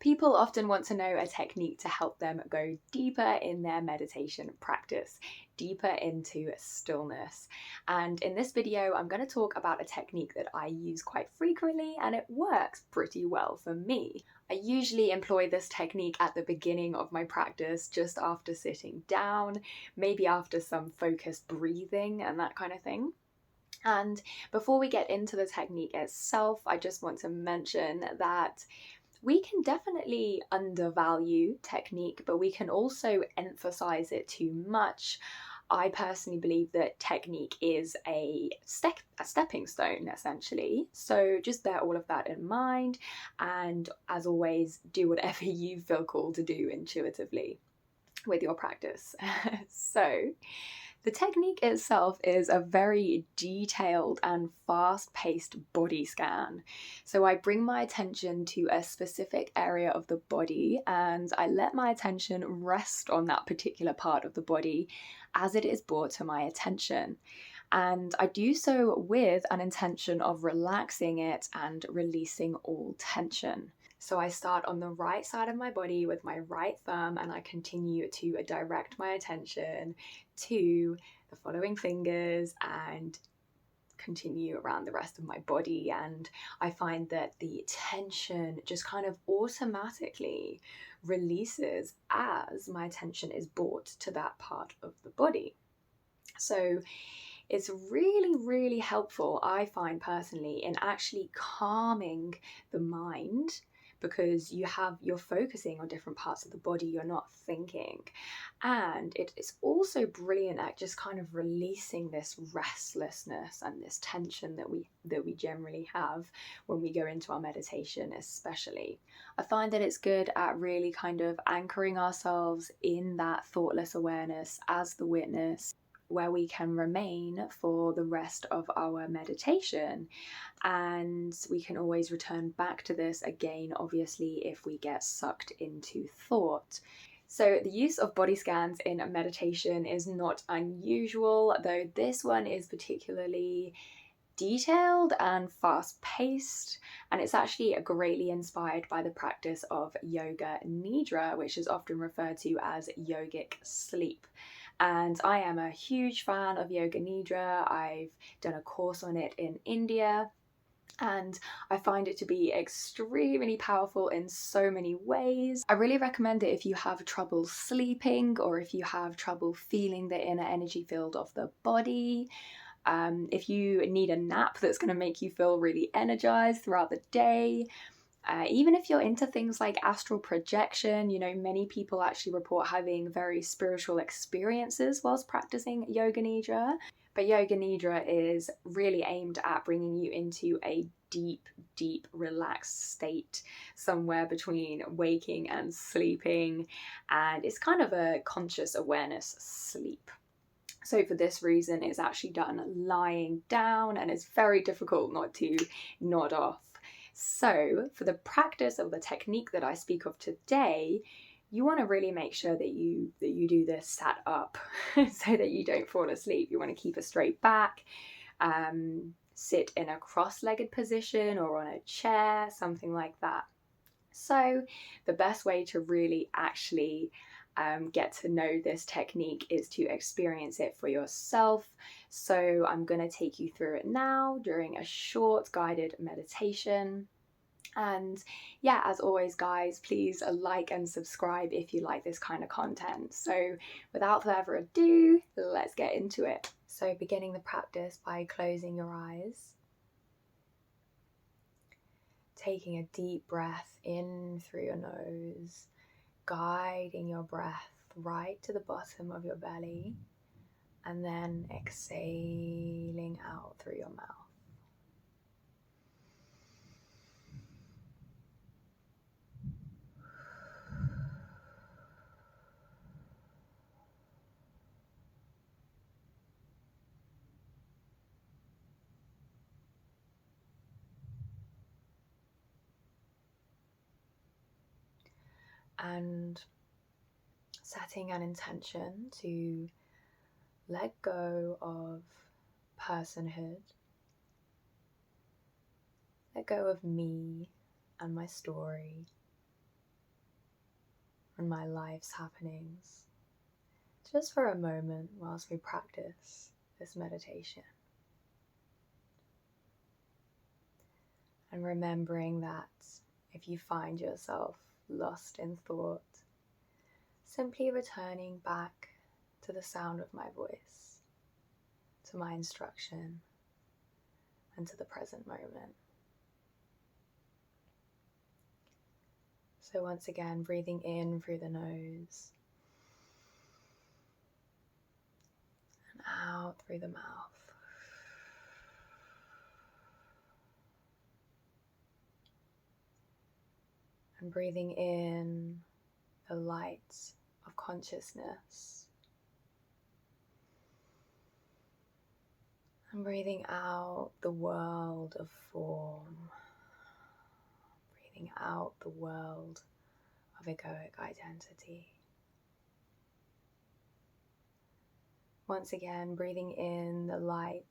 People often want to know a technique to help them go deeper in their meditation practice, deeper into stillness. And in this video, I'm going to talk about a technique that I use quite frequently and it works pretty well for me. I usually employ this technique at the beginning of my practice, just after sitting down, maybe after some focused breathing and that kind of thing. And before we get into the technique itself, I just want to mention that we can definitely undervalue technique, but we can also emphasize it too much. I personally believe that technique is a stepping stone, essentially. So just bear all of that in mind. And as always, do whatever you feel called to do intuitively with your practice. So the technique itself is a very detailed and fast-paced body scan. So I bring my attention to a specific area of the body and I let my attention rest on that particular part of the body as it is brought to my attention. And I do so with an intention of relaxing it and releasing all tension. So I start on the right side of my body with my right thumb and I continue to direct my attention to the following fingers and continue around the rest of my body. And I find that the tension just kind of automatically releases as my attention is brought to that part of the body. So it's really, really helpful, I find personally, in actually calming the mind, because you're focusing on different parts of the body, you're not thinking. And it is also brilliant at just kind of releasing this restlessness and this tension that we generally have when we go into our meditation, especially. I find that it's good at really kind of anchoring ourselves in that thoughtless awareness as the witness, where we can remain for the rest of our meditation. And we can always return back to this again, obviously, if we get sucked into thought. So the use of body scans in meditation is not unusual, though this one is particularly detailed and fast-paced, and it's actually greatly inspired by the practice of yoga nidra, which is often referred to as yogic sleep. And I am a huge fan of yoga nidra. I've done a course on it in India, and I find it to be extremely powerful in so many ways. I really recommend it if you have trouble sleeping or if you have trouble feeling the inner energy field of the body. If you need a nap that's going to make you feel really energized throughout the day. Even if you're into things like astral projection, many people actually report having very spiritual experiences whilst practicing yoga nidra. But yoga nidra is really aimed at bringing you into a deep, deep, relaxed state, somewhere between waking and sleeping. And it's kind of a conscious awareness sleep. So for this reason, it's actually done lying down and it's very difficult not to nod off. So for the practice of the technique that I speak of today, you want to really make sure that you do this sat up so that you don't fall asleep. You want to keep a straight back, sit in a cross-legged position or on a chair, something like that. So the best way to really actually get to know this technique is to experience it for yourself. So I'm going to take you through it now during a short guided meditation. And yeah, as always, guys, please like and subscribe if you like this kind of content. So without further ado, let's get into it. So beginning the practice by closing your eyes, taking a deep breath in through your nose, guiding your breath right to the bottom of your belly, and then exhaling out through your mouth. And setting an intention to let go of personhood, let go of me and my story, and my life's happenings, just for a moment whilst we practice this meditation. And remembering that if you find yourself lost in thought, simply returning back to the sound of my voice, to my instruction, and to the present moment. So once again, breathing in through the nose and out through the mouth. And breathing in the light of consciousness. And breathing out the world of form. Breathing out the world of egoic identity. Once again, breathing in the light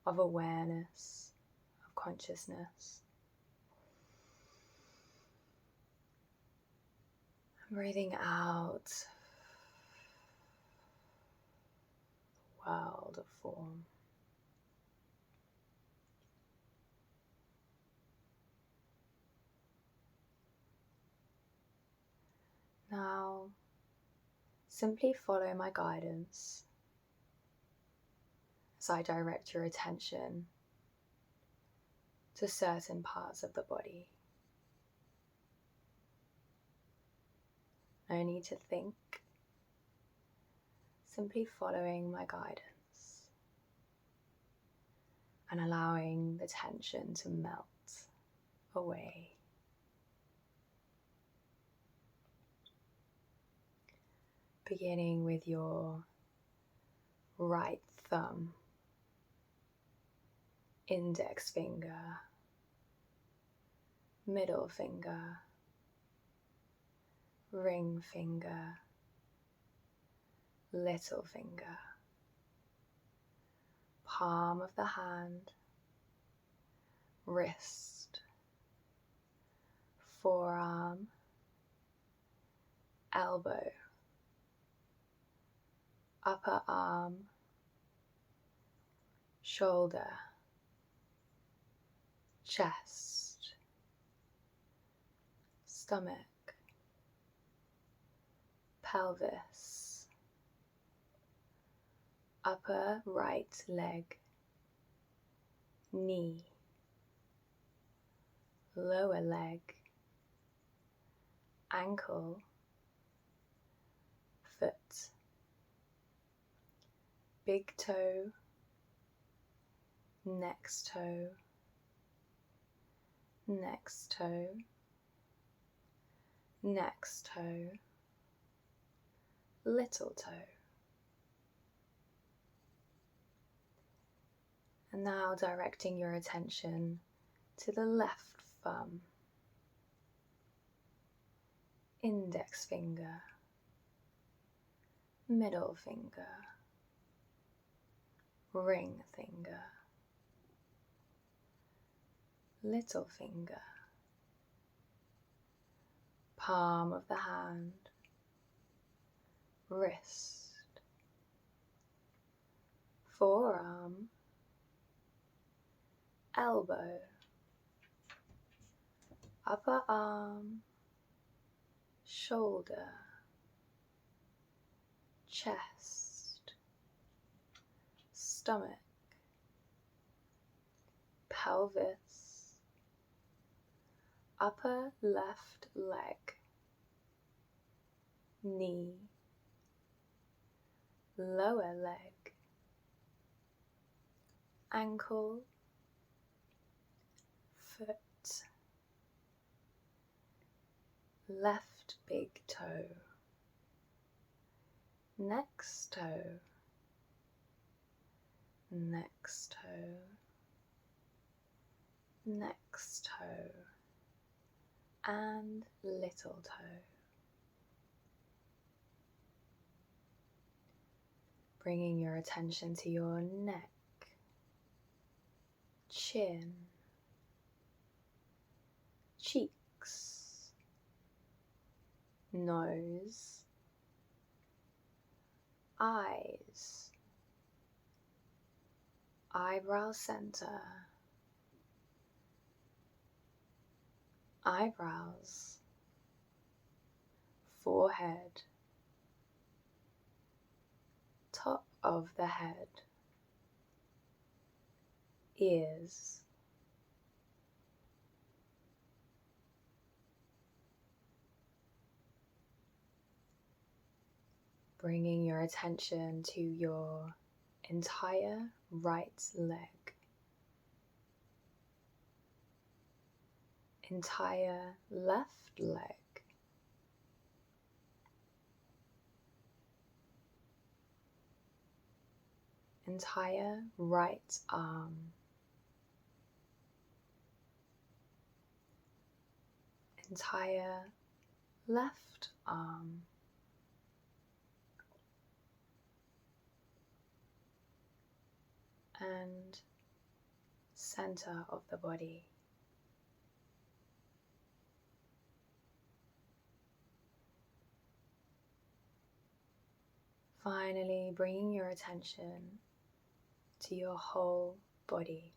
of awareness, of consciousness. Breathing out the world of form. Now, simply follow my guidance as I direct your attention to certain parts of the body. No need to think, simply following my guidance and allowing the tension to melt away. Beginning with your right thumb, index finger, middle finger, ring finger, little finger, palm of the hand, wrist, forearm, elbow, upper arm, shoulder, chest, stomach, pelvis, upper right leg, knee, lower leg, ankle, foot, big toe, next toe, next toe, next toe, little toe. And now directing your attention to the left thumb, index finger, middle finger, ring finger, little finger, palm of the hand, wrist, forearm, elbow, upper arm, shoulder, chest, stomach, pelvis, upper left leg, knee, lower leg, ankle, foot, left big toe, next toe, next toe, next toe, and little toe. Bringing your attention to your neck, chin, cheeks, nose, eyes, eyebrow center, eyebrows, forehead, top of the head, ears, bringing your attention to your entire right leg, entire left leg, entire right arm, entire left arm, and center of the body. Finally, bringing your attention to your whole body.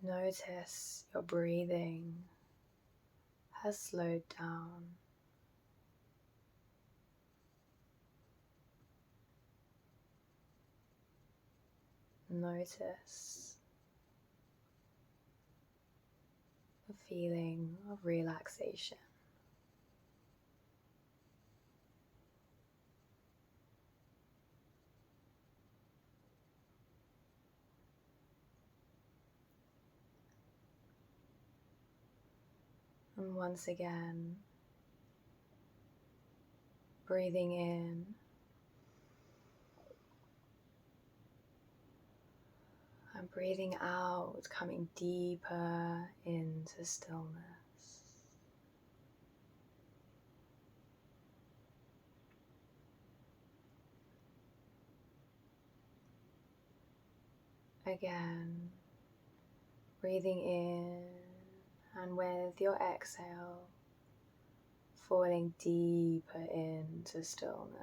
Notice your breathing has slowed down. Notice the feeling of relaxation. And once again, breathing in and breathing out, coming deeper into stillness. Again, breathing in, and with your exhale, falling deeper into stillness.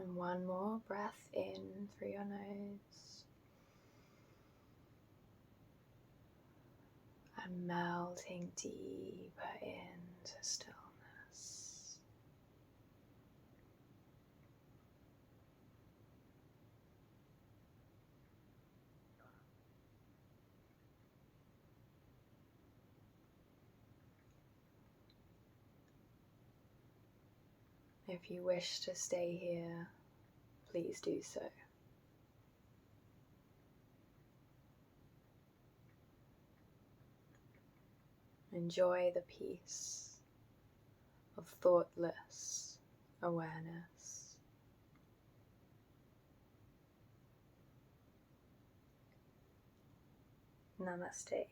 And one more breath in through your nose and melting deeper into stillness. If you wish to stay here, please do so. Enjoy the peace of thoughtless awareness. Namaste.